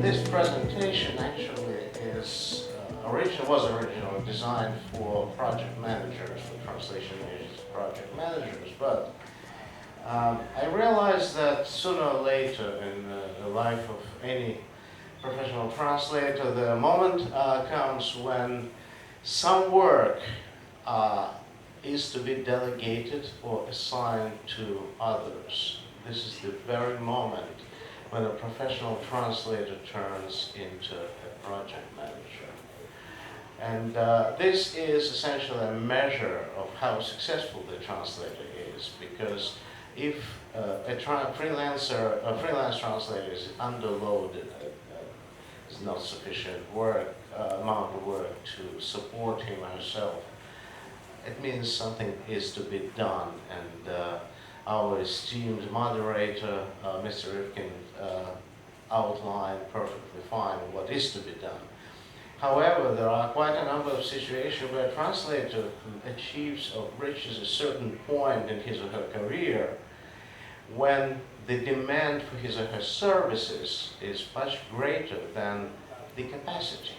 This presentation actually is was originally designed for project managers, for translation agency project managers, but I realized that sooner or later in the life of any professional translator, the moment comes when some work is to be delegated or assigned to others. This is the very moment when a professional translator turns into a project manager. And this is essentially a measure of how successful the translator is, because if a freelance translator is underloaded, is not sufficient amount of work to support him or herself, it means something is to be done. And our esteemed moderator, Mr. Rifkin, outlined perfectly fine what is to be done. However, there are quite a number of situations where a translator who achieves or reaches a certain point in his or her career when the demand for his or her services is much greater than the capacity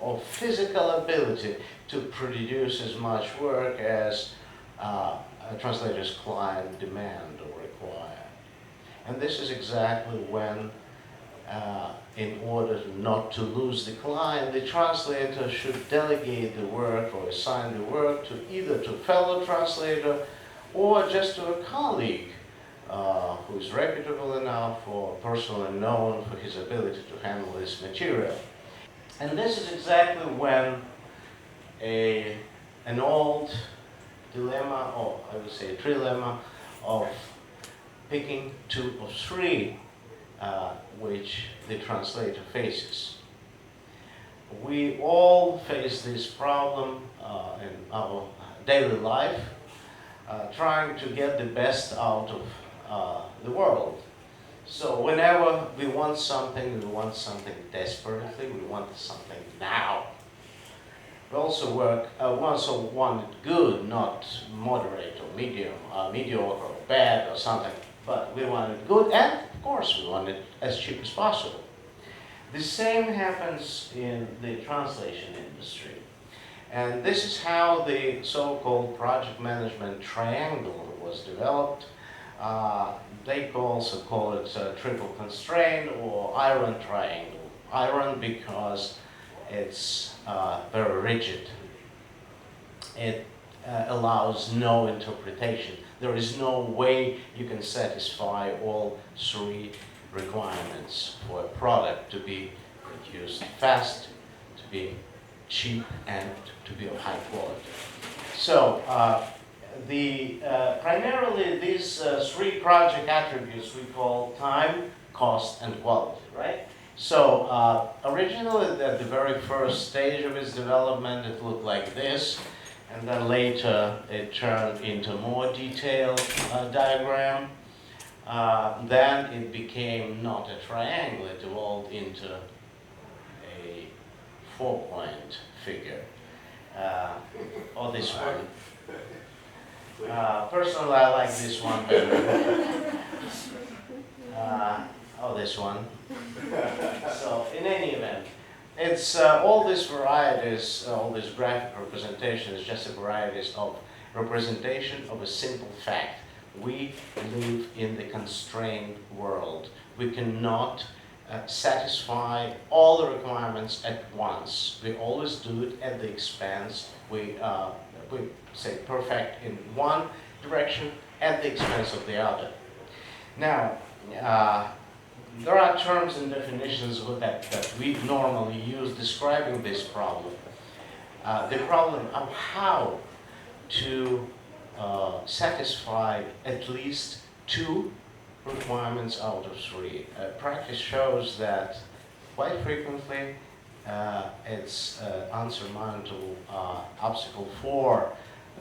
or physical ability to produce as much work as a translator's client demand or require. And this is exactly when, in order not to lose the client, the translator should delegate the work or assign the work to either to a fellow translator or just to a colleague who is reputable enough or personally known for his ability to handle this material. And this is exactly when an old dilemma, or I would say a trilemma, of picking two or three which the translator faces. We all face this problem in our daily life, trying to get the best out of the world. So whenever we want something desperately, we want something now. We also want it good, not moderate or medium, mediocre or bad or something, but we want it good, and of course we want it as cheap as possible. The same happens in the translation industry. And this is how the so-called project management triangle was developed. They also call it triple constraint or iron triangle. Iron because it's very rigid. It allows no interpretation. There is no way you can satisfy all three requirements for a product to be produced fast, to be cheap, and to be of high quality. So primarily these three project attributes we call time, cost, and quality, right? So originally at the very first stage of its development it looked like this, and then later it turned into a more detailed diagram. Then it became not a triangle, it evolved into a 4-point figure, or this one. Personally, I like this one better. Or this one. So, in any event, it's all these varieties, all this graphic representation is just a varieties of representation of a simple fact. We live in the constrained world. We cannot satisfy all the requirements at once. We always do it at the expense. We say perfect in one direction at the expense of the other. Now, there are terms and definitions that we normally use describing this problem. The problem of how to satisfy at least two requirements out of three. Practice shows that quite frequently it's an unsurmountable obstacle for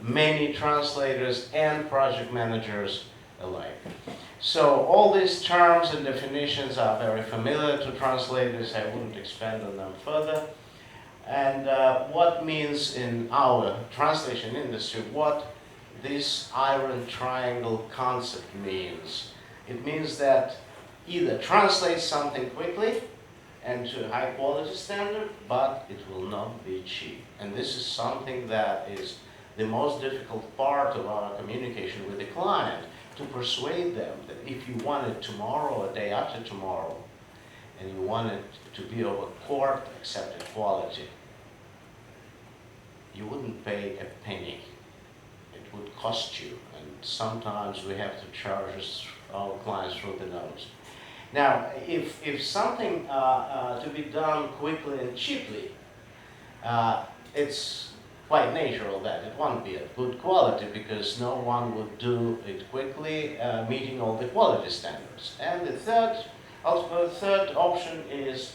many translators and project managers alike. So all these terms and definitions are very familiar to translators. I wouldn't expand on them further. And what means in our translation industry, what this iron triangle concept means. It means that either translate something quickly, and to a high quality standard, but it will not be cheap. And this is something that is the most difficult part of our communication with the client, to persuade them that if you want it tomorrow or day after tomorrow, and you want it to be of a court accepted quality, you wouldn't pay a penny. It would cost you, and sometimes we have to charge our clients through the nose. Now, if something to be done quickly and cheaply, it's quite natural that it won't be of good quality, because no one would do it quickly, meeting all the quality standards. And the third option is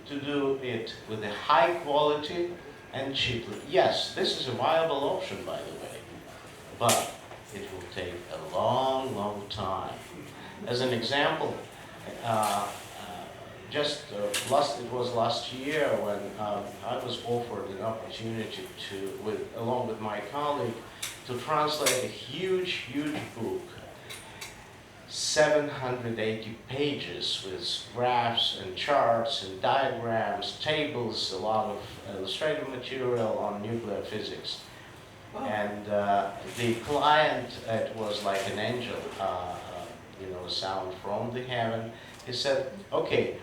to do it with a high quality and cheaply. Yes, this is a viable option, by the way, but it will take a long, long time. As an example, it was last year when I was offered an opportunity to, along with my colleague, to translate a huge book, 780 pages, with graphs and charts and diagrams, tables, a lot of illustrative material on nuclear physics. Wow. And the client, it was like an angel, a sound from the heaven. He said, okay,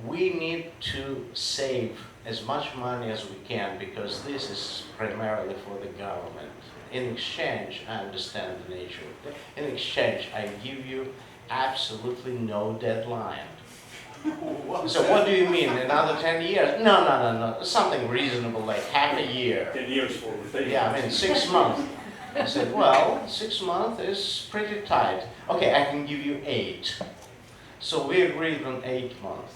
we need to save as much money as we can, because this is primarily for the government. In exchange, I understand the nature of it. In exchange, I give you absolutely no deadline. So what do you mean, another 10 years? No, something reasonable, like half a year. 10 years for everything. Yeah, I mean 6 months. I said, well, 6 months is pretty tight. Okay, I can give you 8. So we agreed on 8 months.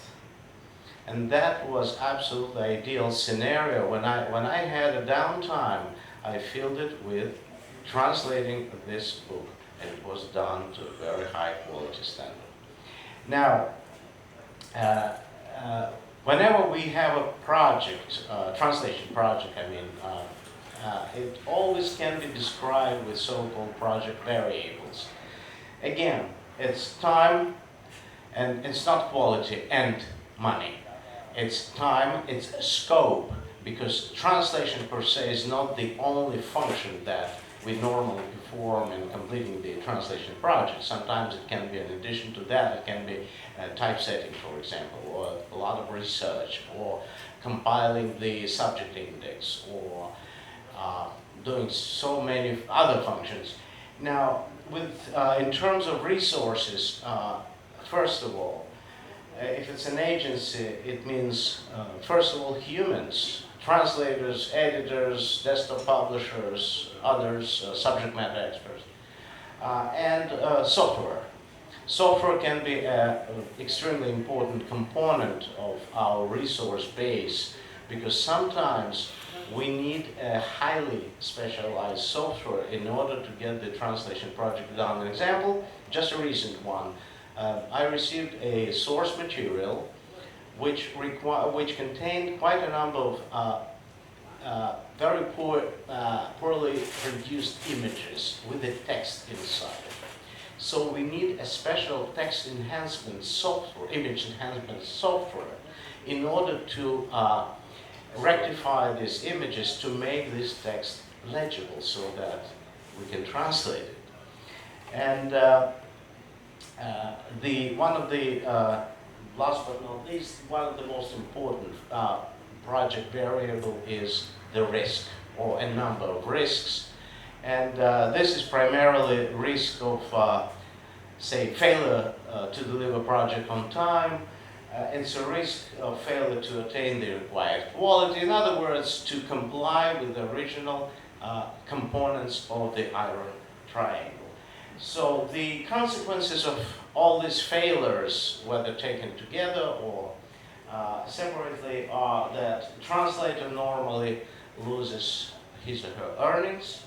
And that was absolutely ideal scenario. When I had a downtime, I filled it with translating this book, and it was done to a very high quality standard. Now, whenever we have a project, translation project, it always can be described with so-called project variables. Again, it's time, and it's not quality and money. It's time, it's scope, because translation per se is not the only function that we normally perform in completing the translation project. Sometimes it can be in addition to that, it can be typesetting, for example, or a lot of research, or compiling the subject index, or doing so many other functions. Now, in terms of resources, first of all, if it's an agency, it means, first of all, humans, translators, editors, desktop publishers, others, subject matter experts, and software. Software can be an extremely important component of our resource base, because sometimes we need a highly specialized software in order to get the translation project done. An example, just a recent one. I received a source material which contained quite a number of very poorly produced images with the text inside. So we need a special text enhancement software, image enhancement software, in order to rectify these images to make this text legible so that we can translate it. And last but not least, one of the most important project variable is the risk, or a number of risks. And this is primarily risk of, say, failure to deliver project on time. It's a risk of failure to attain the required quality. In other words, to comply with the original components of the iron triangle. So the consequences of all these failures, whether taken together or separately, are that the translator normally loses his or her earnings,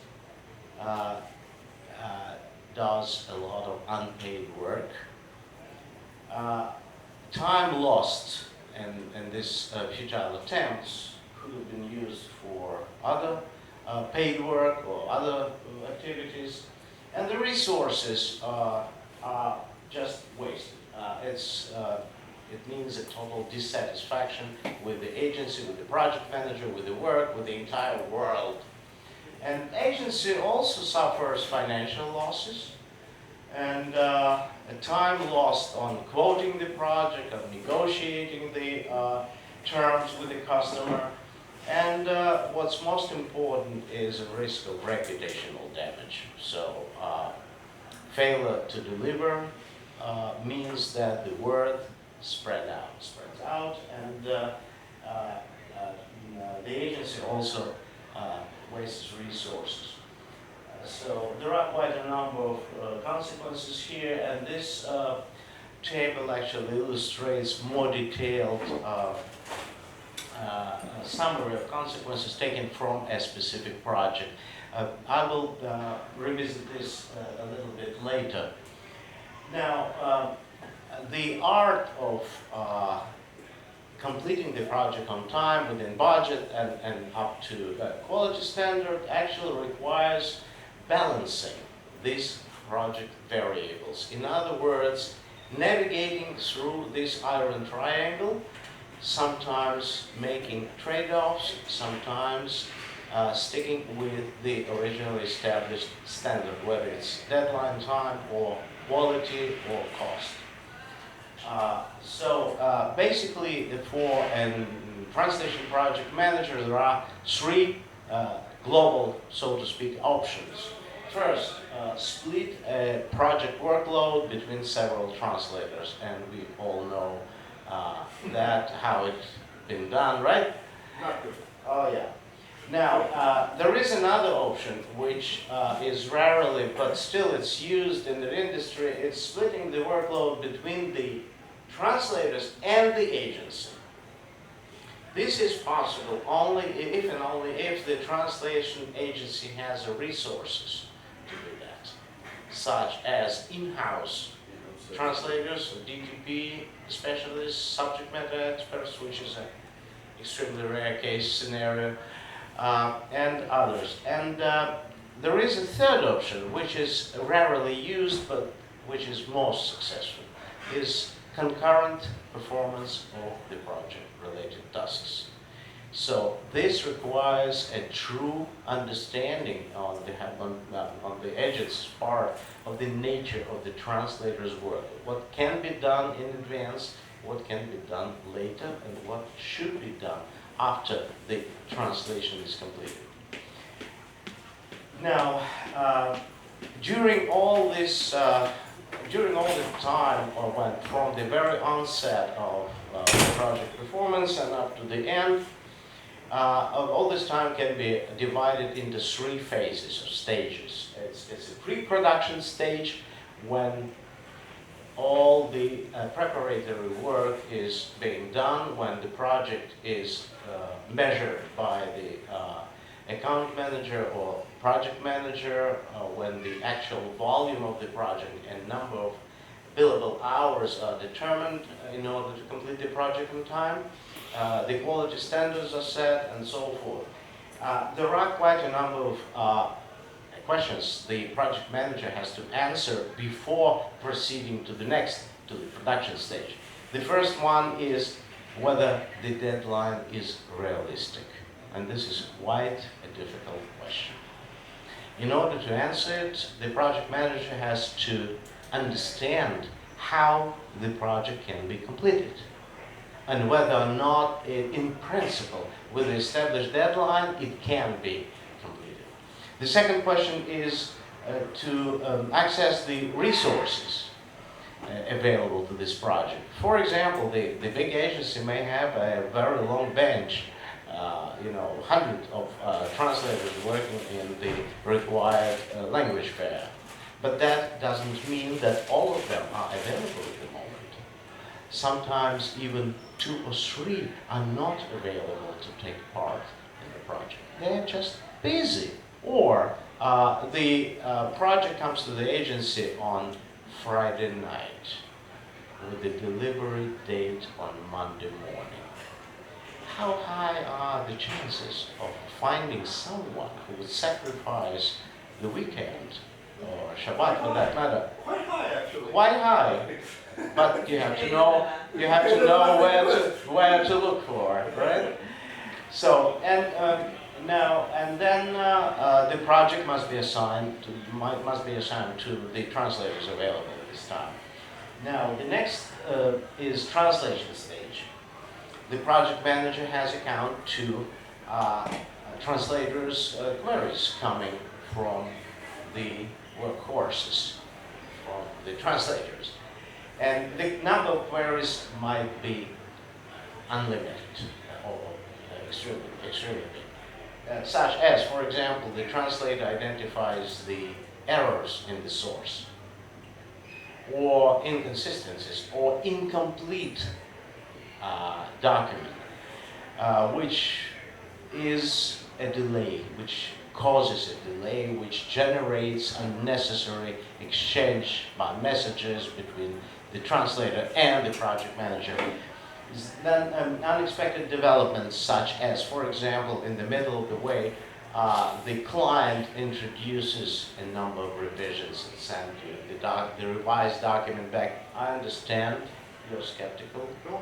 does a lot of unpaid work, time lost in this futile attempts could have been used for other paid work or other activities, and the resources are just wasted. It means a total dissatisfaction with the agency, with the project manager, with the work, with the entire world. And agency also suffers financial losses, and a time lost on quoting the project, on negotiating the terms with the customer, and what's most important is a risk of reputational damage. So failure to deliver means that the word spreads out, and the agency also wastes resources. So there are quite a number of consequences here, and this table actually illustrates more detailed summary of consequences taken from a specific project. I will revisit this a little bit later. Now, the art of completing the project on time, within budget, and up to quality standard actually requires balancing these project variables. In other words, navigating through this iron triangle, sometimes making trade-offs, sometimes sticking with the originally established standard, whether it's deadline time or quality or cost. Basically, for a translation project manager, there are three global, so to speak, options. First, split a project workload between several translators, and we all know that how it's been done, right? Not good. Oh yeah. Now, there is another option which is rarely, but still it's used in the industry. It's splitting the workload between the translators and the agency. This is possible only if and only if the translation agency has the resources to do that, such as in-house translators, DTP specialists, subject matter experts, which is an extremely rare case scenario, and others. And there is a third option, which is rarely used, but which is most successful, is concurrent performance of the project-related tasks. So this requires a true understanding on the agency's part of the nature of the translator's work. What can be done in advance, what can be done later, and what should be done after the translation is completed. Now, during all this time, from the very onset of project performance and up to the end, all this time can be divided into three phases or stages. It's a pre-production stage, when all the preparatory work is being done, when the project is measured by the account manager or project manager, when the actual volume of the project and number of billable hours are determined in order to complete the project in time, the quality standards are set, and so forth. There are quite a number of questions the project manager has to answer before proceeding to the production stage. The first one is whether the deadline is realistic. And this is quite a difficult question. In order to answer it, the project manager has to understand how the project can be completed, and whether or not, in principle, with the established deadline, it can be completed. The second question is to access the resources available to this project. For example, the big agency may have a very long bench, hundreds of translators working in the required language pair. But that doesn't mean that all of them are available at the moment. Sometimes even 2 or 3 are not available to take part in the project. They're just busy. Or the project comes to the agency on Friday night with the delivery date on Monday morning. How high are the chances of finding someone who would sacrifice the weekend, or Shabbat for that matter? Quite high, actually. quite high, but you have to know where to look for it, right? So and then the project must be assigned to the translators available at this time. Now the next is translation stage. The project manager has account to translators' queries coming from the workforces, from the translators. And the number of queries might be unlimited or extremely big. Such as, for example, the translator identifies the errors in the source, or inconsistencies, or incomplete document, which is a delay, which causes a delay, which generates unnecessary exchange by messages between the translator and the project manager. Then unexpected developments such as, for example, in the middle of the way, the client introduces a number of revisions and sends you the revised document back. I understand you're skeptical. No,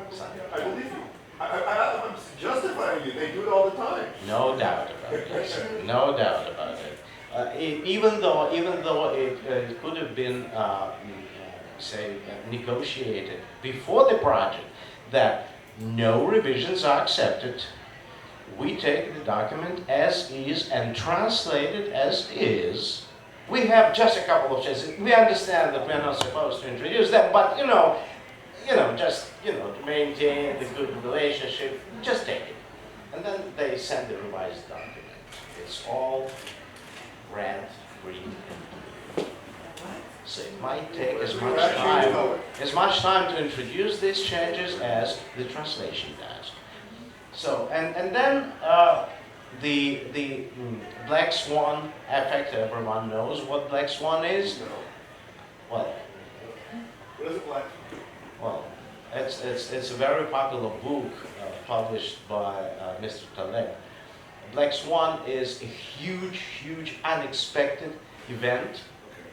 I believe you. I'm justifying you. They do it all the time. No doubt about it. No doubt about it. Even though it could have been, say, negotiated before the project that no revisions are accepted, we take the document as is and translate it as is. We have just a couple of changes. We understand that we're not supposed to introduce them, but just to maintain the good relationship, just take it. And then they send the revised document. It's all red, green, and blue. So it might take as much time to introduce these changes as the translation does. So and then the black swan effect. Everyone knows what black swan is. Well, What is it like? well, it's a very popular book published by Mr. Taleb. Black Swan is a huge, unexpected event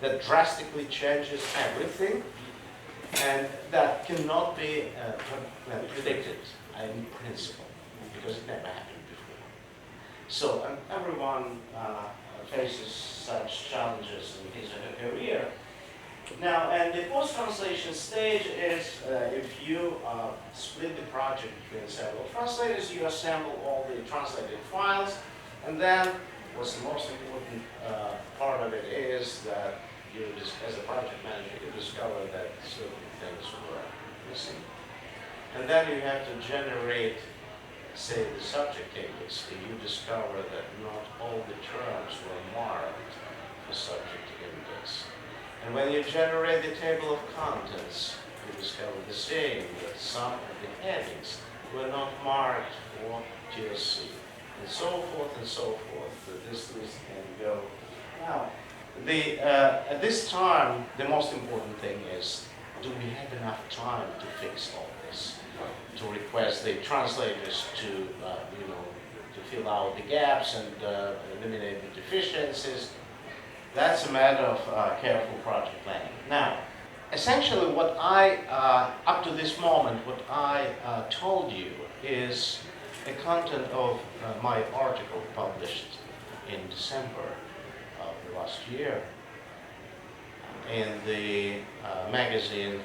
that drastically changes everything, and that cannot be predicted in principle, because it never happened before. So everyone faces such challenges in his or her career. Now, and the post-translation stage is if you split the project between several translators, you assemble all the translated files, and then what's the most important part of it is that you, as a project manager, you discover that certain things were missing. And then you have to generate, say, the subject tables, and you discover that not all the terms were marked for subject index. And when you generate the table of contents, you discover the same, that some of the headings were not marked for TSC, and so forth and so forth, that this list can go. Now, at this time, the most important thing is, do we have enough time to fix all this? To request the translators to, to fill out the gaps and eliminate the deficiencies. That's a matter of careful project planning. Now, essentially what up to this moment, what I told you is the content of my article published in December of the last year in the magazine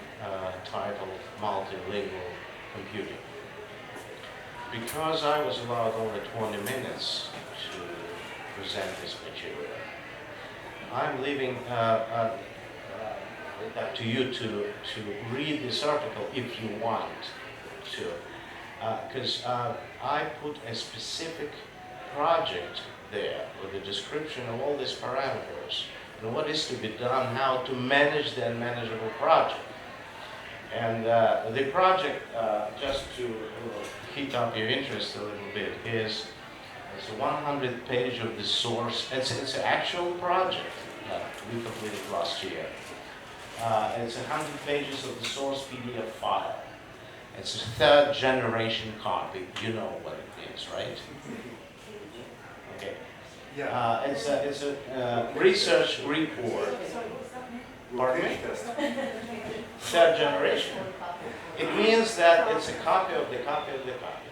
titled Multilingual Computing. Because I was allowed only 20 minutes to present this material, I'm leaving up to you to read this article if you want to, because I put a specific project there with a description of all these parameters and what is to be done, how to manage the unmanageable project. And the project, just to heat up your interest a little bit, is it's 100 page of the source. It's an actual project that we completed last year. It's 100 pages of the source PDF file. It's a third generation copy. You know what it means, right? Okay. Yeah. It's a research report. Pardon me? Rotation test. Third generation. It means that it's a copy of the copy of the copy.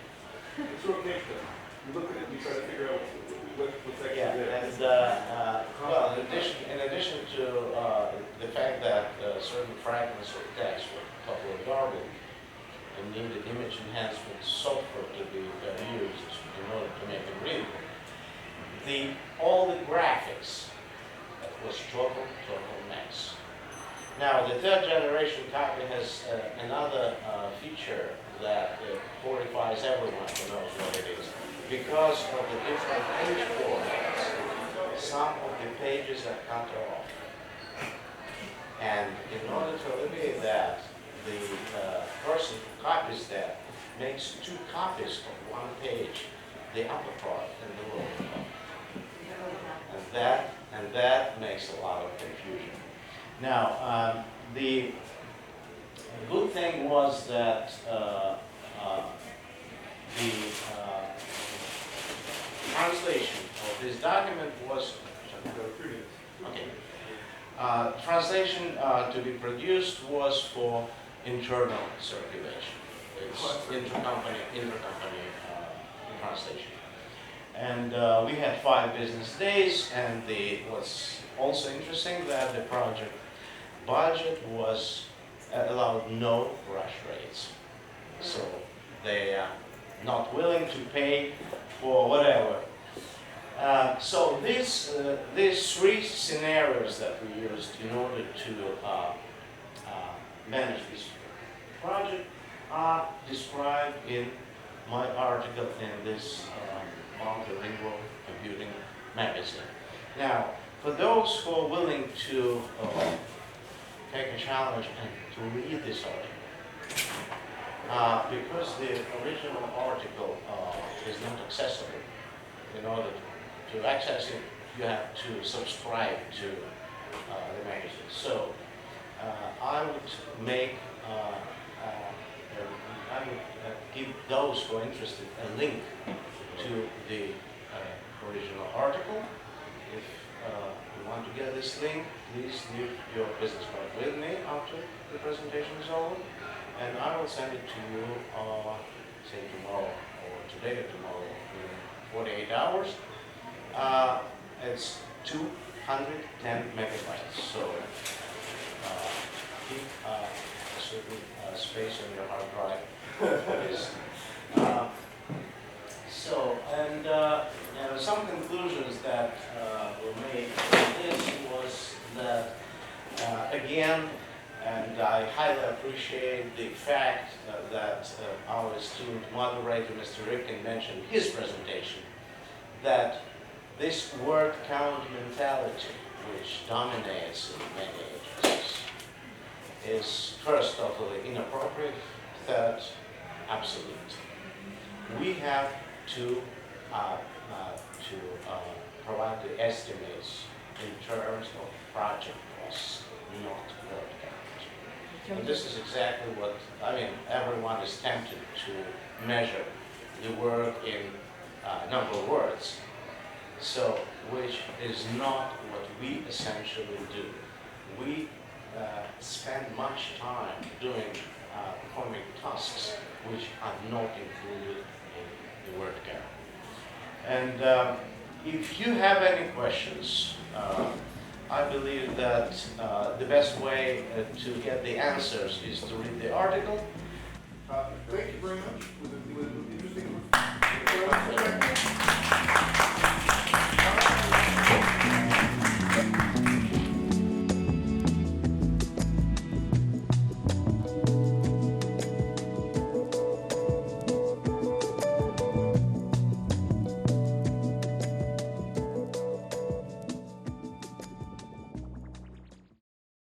It's rotation test. You look at it and you try to figure out what's actually Yeah, there. and well, in addition to the fact that certain fragments of text were totally garbled and needed image enhancement software to be used in order to make it readable, all the graphics was total mess. Now, the third generation copy has another feature that horrifies everyone who knows what it is. Because of the different page formats, some of the pages are cut off. And in order to alleviate that, the person who copies that makes two copies of one page, the upper part and the lower part. And that makes a lot of confusion. Now, the good thing was that the translation of this document was okay. Translation to be produced was for internal circulation. It's intercompany translation. And we had 5 business days, and what's also interesting that the project budget was allowed no rush rates. So they are not willing to pay for whatever. So these 3 scenarios that we used in order to manage this project are described in my article in this multilingual computing magazine. Now, for those who are willing to take a challenge and to read this article, because the original article is not accessible. In order to access it, you have to subscribe to the magazine. So I would make, I would give those who are interested a link to the original article. If you want to get this link, please leave your business card with me after the presentation is over, and I will send it to you, say tomorrow, or today or tomorrow, in 48 hours. It's 210 megabytes, so keep a certain space on your hard drive for this. Some conclusions that were made from this was that, again, and I highly appreciate the fact that our esteemed moderator, Mr. Ripken, mentioned in his presentation, that this word count mentality, which dominates in many agencies, is first totally inappropriate, third, absolute. We have to provide the estimates in terms of project costs, not word count. And this is exactly what, everyone is tempted to measure the work in number of words. So, which is not what we essentially do. We spend much time doing performing tasks which are not included in the word count. And if you have any questions, I believe that the best way to get the answers is to read the article. Thank you very much.